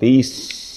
30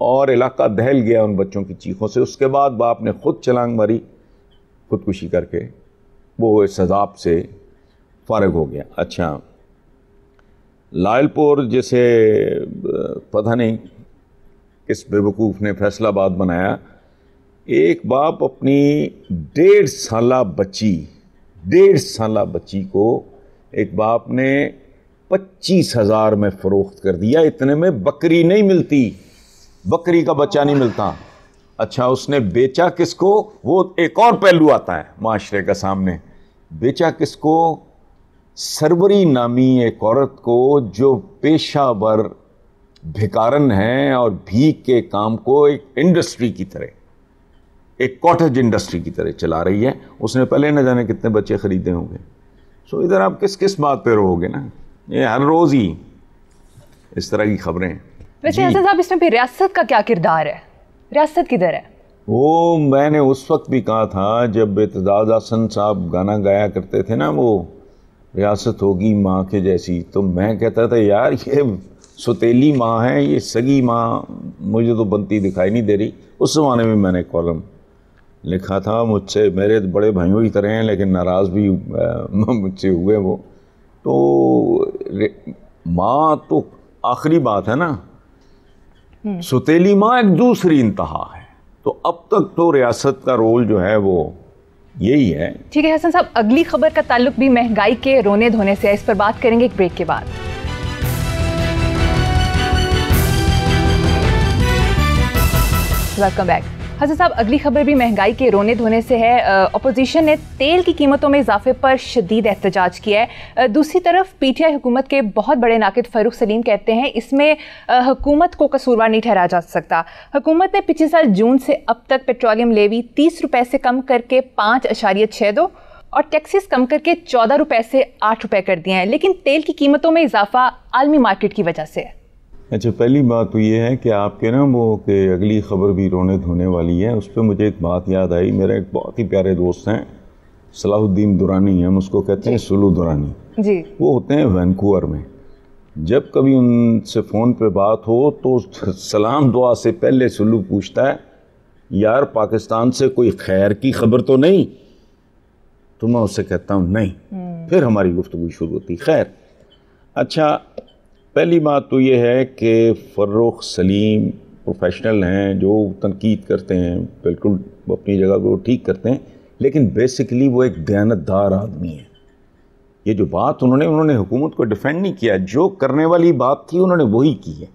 اور علاقہ دہل گیا ان بچوں کی چیخوں سے. اس کے بعد باپ نے خود چھلانگ ماری خودکشی کر کے, وہ اس عذاب سے فارغ ہو گیا. اچھا, لائل پور جیسے پتہ نہیں کس بے وقوف نے فیصل آباد بنایا, ایک باپ اپنی 1.5 سالہ بچی کو ایک باپ نے 25,000 میں فروخت کر دیا. اتنے میں بکری نہیں ملتی, بکری کا بچہ نہیں ملتا. اچھا, اس نے بیچا کس کو؟ وہ ایک اور پہلو آتا ہے معاشرے کا سامنے. بیچا کس کو؟ سروری نامی ایک عورت کو جو پیشہ ور بھکارن ہیں اور بھیک کے کام کو ایک انڈسٹری کی طرح, ایک کاٹیج انڈسٹری کی طرح چلا رہی ہے. اس نے پہلے نہ جانے کتنے بچے خریدے ہوں گے. سو ادھر آپ کس بات پہ رہو گے نا, یہ ہر روز ہی اس طرح کی خبریں. ویسے حسن صاحب اس میں پھر ریاست کا کیا کردار ہے؟ ریاست کدھر ہے؟ وہ میں نے اس وقت بھی کہا تھا جب اعتزاز احسن صاحب گانا گایا کرتے تھے نا, وہ ریاست ہوگی ماں کے جیسی, تو میں کہتا تھا یار یہ ستیلی ماں ہے, یہ سگی ماں مجھے تو بنتی دکھائی نہیں دے رہی. اس زمانے میں میں نے کالم لکھا تھا. مجھ سے میرے بڑے بھائیوں کی طرح ہیں لیکن ناراض بھی مجھ سے ہوئے وہ. تو ماں تو آخری بات ہے نا, ستیلی ماں ایک دوسری انتہا ہے. تو اب تک تو ریاست کا رول جو ہے وہ یہی ہے. ٹھیک ہے حسن صاحب, اگلی خبر کا تعلق بھی مہنگائی کے رونے دھونے سے ہے, اس پر بات کریں گے ایک بریک کے بعد. Welcome back. حسن صاحب, اگلی خبر بھی مہنگائی کے رونے دھونے سے ہے. اپوزیشن نے تیل کی قیمتوں میں اضافے پر شدید احتجاج کیا ہے. دوسری طرف پی ٹی آئی حکومت کے بہت بڑے ناقد فاروق سلیم کہتے ہیں اس میں حکومت کو قصوروار نہیں ٹھہرایا جا سکتا. حکومت نے پچھلے سال جون سے اب تک پیٹرولیم لیوی 30 روپے سے کم کر کے 5.62 اور ٹیکسز کم کر کے 14 روپے سے 8 روپے کر دیے ہیں, لیکن تیل کی قیمتوں میں اضافہ عالمی مارکیٹ کی وجہ سے ہے. اچھا, پہلی بات تو یہ ہے کہ آپ کے نا وہ کہ اگلی خبر بھی رونے دھونے والی ہے, اس پہ مجھے ایک بات یاد آئی. میرے ایک بہت ہی پیارے دوست ہیں صلاح الدین درانی, ہم اس کو کہتے ہیں سلو درانی جی. وہ ہوتے ہیں وینکوور میں. جب کبھی ان سے فون پہ بات ہو تو سلام دعا سے پہلے سلو پوچھتا ہے یار پاکستان سے کوئی خیر کی خبر تو نہیں؟ تو میں اس سے کہتا ہوں نہیں. پھر ہماری گفتگو شروع ہوتی. خیر, اچھا, پہلی بات تو یہ ہے کہ فاروق سلیم پروفیشنل ہیں جو تنقید کرتے ہیں, بالکل اپنی جگہ کو ٹھیک کرتے ہیں, لیکن بیسیکلی وہ ایک دیانتدار آدمی ہے. یہ جو بات انہوں نے حکومت کو ڈیفینڈ نہیں کیا, جو کرنے والی بات تھی انہوں نے وہی کی ہے.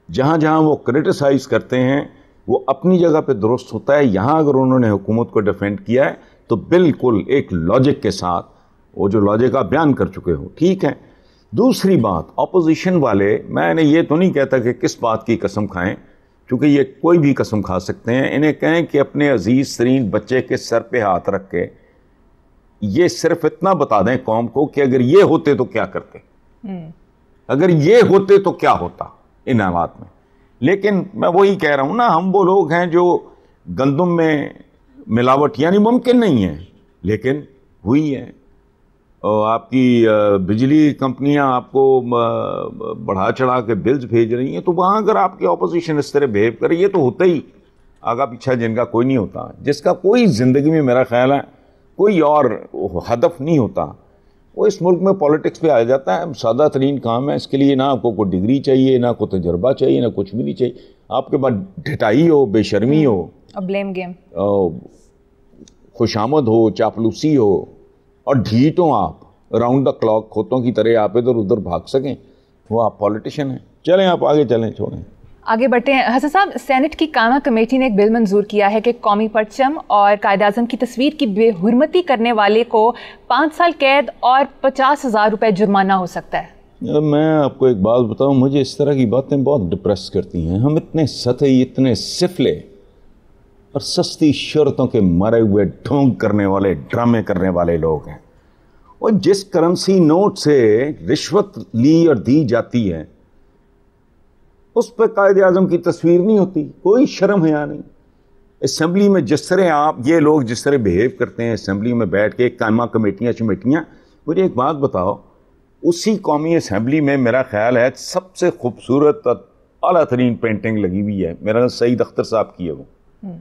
جہاں جہاں وہ کرٹیسائز کرتے ہیں وہ اپنی جگہ پہ درست ہوتا ہے. یہاں اگر انہوں نے حکومت کو ڈیفینڈ کیا ہے تو بالکل ایک لاجک کے ساتھ, وہ جو لاجک آپ بیان کر چکے ہو, ٹھیک ہے. دوسری بات, اپوزیشن والے, میں نے یہ تو نہیں کہتا کہ کس بات کی قسم کھائیں, کیونکہ یہ کوئی بھی قسم کھا سکتے ہیں. انہیں کہیں کہ اپنے عزیز ترین بچے کے سر پہ ہاتھ رکھ کے یہ صرف اتنا بتا دیں قوم کو کہ اگر یہ ہوتے تو کیا کرتے, اگر یہ ہوتے تو کیا ہوتا ان حالات میں. لیکن میں وہی کہہ رہا ہوں نا, ہم وہ لوگ ہیں جو گندم میں ملاوٹ یعنی ممکن نہیں ہے لیکن ہوئی ہے. آپ کی بجلی کمپنیاں آپ کو بڑھا چڑھا کے بلز بھیج رہی ہیں, تو وہاں اگر آپ کی اپوزیشن اس طرح بہیو کرے, یہ تو ہوتا ہی آگا پیچھا جن کا کوئی نہیں ہوتا, جس کا کوئی زندگی میں میرا خیال ہے کوئی اور ہدف نہیں ہوتا, وہ اس ملک میں پالیٹکس پہ آ جاتا ہے. سادہ ترین کام ہے, اس کے لیے نہ آپ کو کوئی ڈگری چاہیے, نہ کوئی تجربہ چاہیے, نہ کچھ بھی نہیں چاہیے. آپ کے پاس ڈھٹائی ہو, بے شرمی ہو, بلیم گیم, خوشامد ہو, چاپلوسی ہو, اور ڈھیٹ ہوں آپ راؤنڈ دا کلاک کھوتوں کی طرح آپ ادھر ادھر بھاگ سکیں, وہ آپ پولیٹیشین ہیں. چلیں آپ آگے چلیں, چھوڑیں آگے بڑھتے ہیں. حسن صاحب, سینٹ کی کامہ کمیٹی نے ایک بل منظور کیا ہے کہ قومی پرچم اور قائد اعظم کی تصویر کی بے حرمتی کرنے والے کو 5 سال قید اور 50,000 روپے جرمانہ ہو سکتا ہے. میں آپ کو ایک بات بتاؤں, مجھے اس طرح کی باتیں بہت ڈپریس کرتی ہیں. ہم اتنے سطحی, اتنے سفلے اور سستی شرطوں کے مرے ہوئے ڈھونگ کرنے والے, ڈرامے کرنے والے لوگ ہیں. اور جس کرنسی نوٹ سے رشوت لی اور دی جاتی ہے اس پہ قائد اعظم کی تصویر نہیں ہوتی, کوئی شرم حیا نہیں. اسمبلی میں جس طرح آپ یہ لوگ جس طرح بہیو کرتے ہیں اسمبلی میں بیٹھ کے, قائمہ کمیٹیاں شمیٹیاں, مجھے ایک بات بتاؤ, اسی قومی اسمبلی میں میرا خیال ہے سب سے خوبصورت اعلیٰ ترین پینٹنگ لگی ہوئی ہے، میرا نام سعید اختر صاحب کی ہے، وہ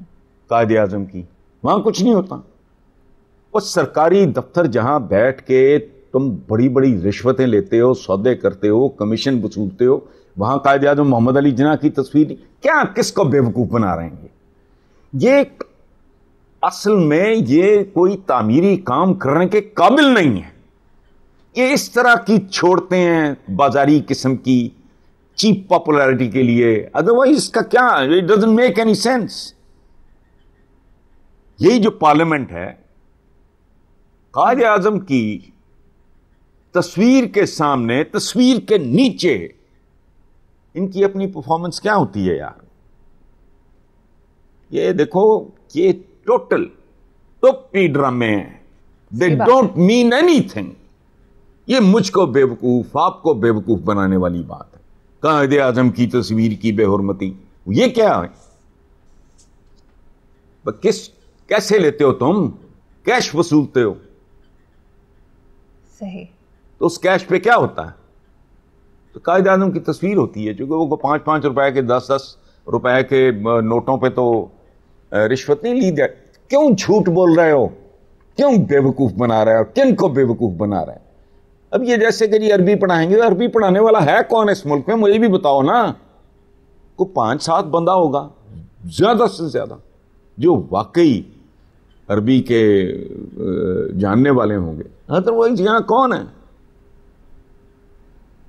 قائد اعظم کی. وہاں کچھ نہیں ہوتا. وہ سرکاری دفتر جہاں بیٹھ کے تم بڑی بڑی رشوتیں لیتے ہو، سودے کرتے ہو، کمیشن وصولتے ہو، وہاں قائد اعظم محمد علی جناح کی تصویر کیا؟ کس کو بیوقوف بنا رہے ہیں؟ یہ اصل میں یہ کوئی تعمیری کام کرنے کے قابل نہیں ہے. یہ اس طرح کی چھوڑتے ہیں بازاری قسم کی چیپ پاپولیرٹی کے لیے. ادروائز اس کا کیا؟ It doesn't make any sense. یہی جو پارلیمنٹ ہے، قائد اعظم کی تصویر کے سامنے، تصویر کے نیچے ان کی اپنی پرفارمنس کیا ہوتی ہے یار؟ یہ دیکھو، یہ ٹوٹل ٹوپی ڈرامے ہیں. They don't mean any thing. یہ مجھ کو بیوقوف، آپ کو بیوقوف بنانے والی بات ہے. قائد اعظم کی تصویر کی بے حرمتی، یہ کیا ہے؟ کیسے لیتے ہو تم؟ کیش وصولتے ہو. صحیح. تو اس کیش پہ کیا ہوتا ہے؟ تو قائد اعظم کی تصویر ہوتی ہے، چونکہ وہ 5-5 روپے کے 10-10 روپے کے نوٹوں پہ تو رشوت نہیں لی جائے. کیوں جھوٹ بول رہے ہو؟ کیوں بیوقوف بنا رہے ہو؟ کن کو بیوقوف بنا رہے ہیں؟ اب یہ جیسے کہ عربی پڑھائیں گے، عربی پڑھانے والا ہے کون اس ملک میں؟ مجھے بھی بتاؤ نا. کوئی 5-7 بندہ ہوگا زیادہ سے زیادہ جو واقعی عربی کے جاننے والے ہوں گے. ادروائز یہاں کون ہے؟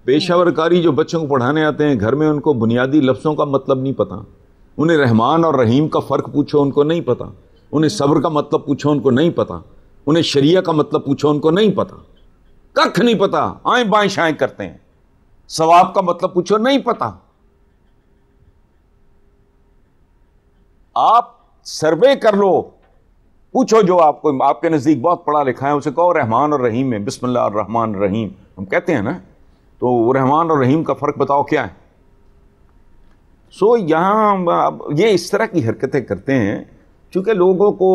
پیشہ ور کاری جو بچوں کو پڑھانے آتے ہیں گھر میں، ان کو بنیادی لفظوں کا مطلب نہیں پتا. انہیں رحمان اور رحیم کا فرق پوچھو، ان کو نہیں پتا. انہیں صبر کا مطلب پوچھو، ان کو نہیں پتا. انہیں شریعہ کا مطلب پوچھو، ان کو نہیں پتا. ککھ نہیں پتا. آئیں بائیں شائیں کرتے ہیں. ثواب کا مطلب پوچھو، نہیں پتا. آپ سروے کر لو، پوچھو جو آپ کو آپ کے نزدیک بہت پڑھا لکھا ہے، اسے کہو رحمان اور رحیم میں بسم اللہ الرحمن الرحیم ہم کہتے ہیں نا، تو رحمان اور رحیم کا فرق بتاؤ کیا ہے؟ سو یہاں یہ اس طرح کی حرکتیں کرتے ہیں چونکہ لوگوں کو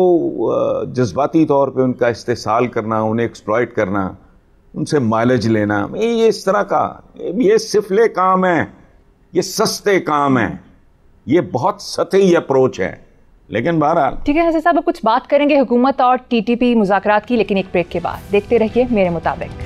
جذباتی طور پہ ان کا استحصال کرنا، انہیں ایکسپلائٹ کرنا، ان سے مائلج لینا، یہ اس طرح کا یہ سفلے کام ہے، یہ سستے کام ہیں، یہ بہت سطحی اپروچ ہے. لیکن بہرحال ٹھیک ہے حسن صاحب، اب کچھ بات کریں گے حکومت اور ٹی ٹی پی مذاکرات کی، لیکن ایک بریک کے بعد. دیکھتے رہیے میرے مطابق.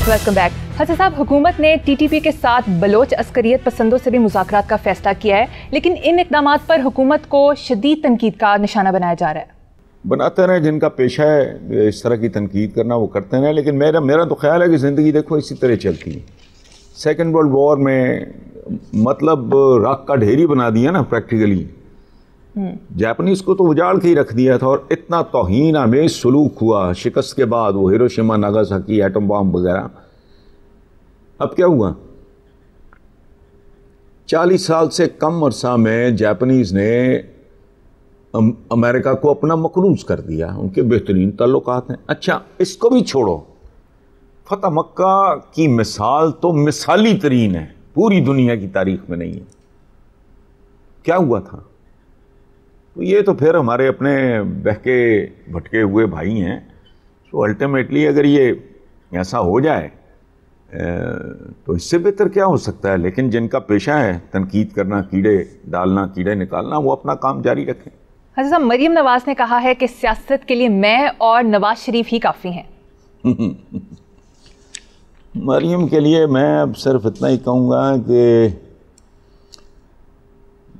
Welcome back. حسن صاحب، حکومت نے ٹی ٹی پی کے ساتھ بلوچ عسکریت پسندوں سے بھی مذاکرات کا فیصلہ کیا ہے، لیکن ان اقدامات پر حکومت کو شدید تنقید کا نشانہ بنایا جا رہا ہے. بناتے رہے، جن کا پیشہ ہے اس طرح کی تنقید کرنا وہ کرتے رہے، لیکن میرا تو خیال ہے کہ زندگی دیکھو اسی طرح چلتی ہے. سیکنڈ ورلڈ وار میں مطلب راک کا ڈھیری بنا دیا نا پریکٹیکلی. جاپنیز کو تو اجاڑ کے ہی رکھ دیا تھا، اور اتنا توہین آمیز سلوک ہوا شکست کے بعد، وہ ہیروشیما ناگاساکی ایٹم بام وغیرہ. اب کیا ہوا؟ 40 سال سے کم عرصہ میں جاپنیز نے امریکہ کو اپنا مقروض کر دیا. ان کے بہترین تعلقات ہیں. اچھا اس کو بھی چھوڑو، فتح مکہ کی مثال تو مثالی ترین ہے، پوری دنیا کی تاریخ میں نہیں ہے. کیا ہوا تھا؟ تو یہ تو پھر ہمارے اپنے بہکے بھٹکے ہوئے بھائی ہیں. تو الٹیمیٹلی اگر یہ ایسا ہو جائے تو اس سے بہتر کیا ہو سکتا ہے. لیکن جن کا پیشہ ہے تنقید کرنا، کیڑے ڈالنا، کیڑے نکالنا، وہ اپنا کام جاری رکھیں. حضرت صاحب، مریم نواز نے کہا ہے کہ سیاست کے لیے میں اور نواز شریف ہی کافی ہیں. مریم کے لیے میں اب صرف اتنا ہی کہوں گا کہ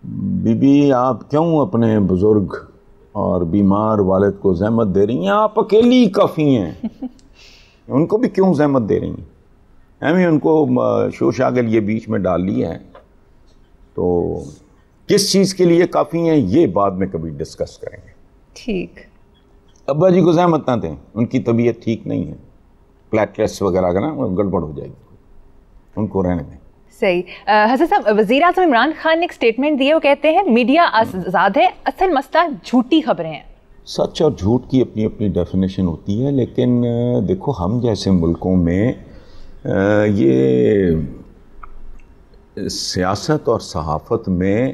بی بی آپ کیوں اپنے بزرگ اور بیمار والد کو زحمت دے رہی ہیں؟ آپ اکیلی کافی ہیں. ان کو بھی کیوں زحمت دے رہی ہیں؟ ہمیں ان کو شو شاگل یہ بیچ میں ڈال لیا ہے. تو کس چیز کے لیے کافی ہیں یہ بعد میں کبھی ڈسکس کریں گے. ٹھیک. ابا جی کو زحمت نہ دیں، ان کی طبیعت ٹھیک نہیں ہے، پلیٹلیٹس وغیرہ کا نا گڑبڑ ہو جائے گی، ان کو رہنے دیں. صحیح. حسن صاحب، وزیر اعظم عمران خان نے ایک سٹیٹمنٹ دی ہے، وہ کہتے ہیں میڈیا آزاد ہے، اصل مسئلہ جھوٹی خبریں ہیں. سچ اور جھوٹ کی اپنی اپنی ڈیفینیشن ہوتی ہے، لیکن دیکھو ہم جیسے ملکوں میں یہ سیاست اور صحافت میں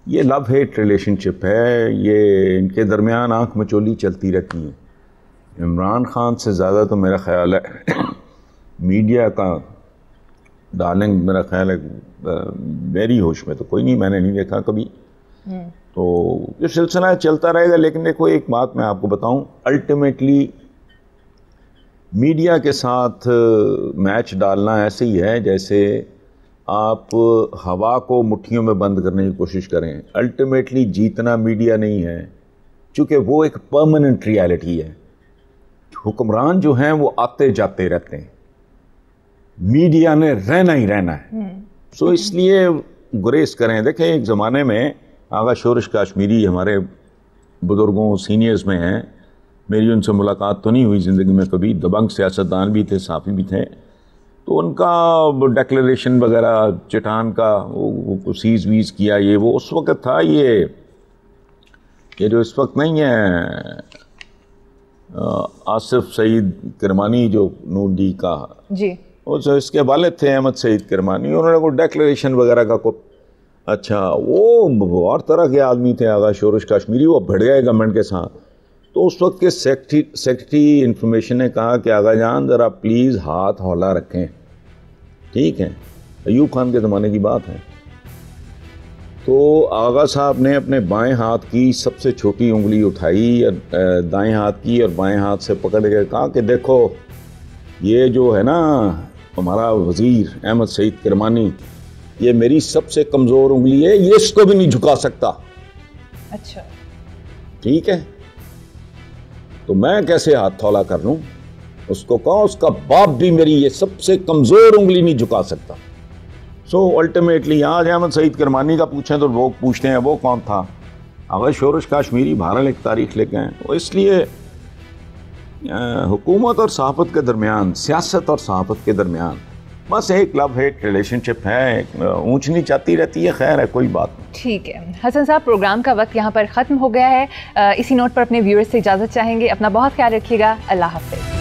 یہ لو ہیٹ ریلیشن شپ ہے، یہ ان کے درمیان آنکھ مچولی چلتی رہتی ہے. عمران خان سے زیادہ تو میرا خیال ہے میڈیا کا ڈارلنگ میرا خیال ہے میری ہوش میں تو کوئی نہیں، میں نے نہیں دیکھا کبھی. تو یہ سلسلہ چلتا رہے گا. لیکن دیکھو ایک بات میں آپ کو بتاؤں، الٹیمیٹلی میڈیا کے ساتھ میچ ڈالنا ایسے ہی ہے جیسے آپ ہوا کو مٹھیوں میں بند کرنے کی کوشش کریں. الٹیمیٹلی جیتنا میڈیا نہیں ہے، چونکہ وہ ایک پرماننٹ ریالٹی ہے. حکمران جو ہیں وہ آتے جاتے رہتے ہیں، میڈیا نے رہنا ہی رہنا ہے. سو اس لیے گریز کریں. دیکھیں ایک زمانے میں آغا شورش کاشمیری ہمارے بزرگوں سینئرز میں ہیں، میری ان سے ملاقات تو نہیں ہوئی زندگی میں کبھی. دبنگ سیاستدان بھی تھے، صحافی بھی تھے. تو ان کا ڈیکلیریشن وغیرہ چٹان کا وہ سیز ویز کیا، یہ وہ اس وقت تھا. یہ جو اس وقت نہیں ہے آصف سعید کرمانی جو نون ڈی کا جی، اس کے والد تھے احمد سعید کرمانی. انہوں نے کوئی ڈیکلیریشن وغیرہ کا اچھا وہ اور طرح کے آدمی تھے آغا شورش کاشمیری، وہ بھڑ گئے گورنمنٹ کے ساتھ. تو اس وقت کے سیکرٹری انفارمیشن نے کہا کہ آغا جان ذرا پلیز ہاتھ ہولا رکھیں. ٹھیک ہے، ایوب خان کے زمانے کی بات ہے. تو آغا صاحب نے اپنے بائیں ہاتھ کی سب سے چھوٹی انگلی اٹھائی اور دائیں ہاتھ کی اور بائیں ہاتھ سے پکڑ کے کہا کہ دیکھو یہ جو ہے نا ہمارا وزیر احمد سعید کرمانی، یہ میری سب سے کمزور انگلی ہے، یہ اس کو بھی نہیں جھکا سکتا. اچھا ٹھیک ہے، تو میں کیسے ہاتھ تھولا کر لوں؟ اس کو کہا اس کا باپ بھی میری یہ سب سے کمزور انگلی نہیں جھکا سکتا. سو الٹیمیٹلی آج احمد سعید کرمانی کا پوچھیں تو لوگ پوچھتے ہیں وہ کون تھا. آغا شورش کاشمیری بہرحال ایک تاریخ لے کے ہیں. تو اس لیے حکومت اور صحافت کے درمیان، سیاست اور صحافت کے درمیان بس ایک لو ہیٹ ریلیشن شپ ہے، اونچ نیچ آتی رہتی ہے. خیر ہے، کوئی بات نہیں. ٹھیک ہے حسن صاحب، پروگرام کا وقت یہاں پر ختم ہو گیا ہے. اسی نوٹ پر اپنے ویورز سے اجازت چاہیں گے. اپنا بہت خیال رکھیے گا. اللہ حافظ.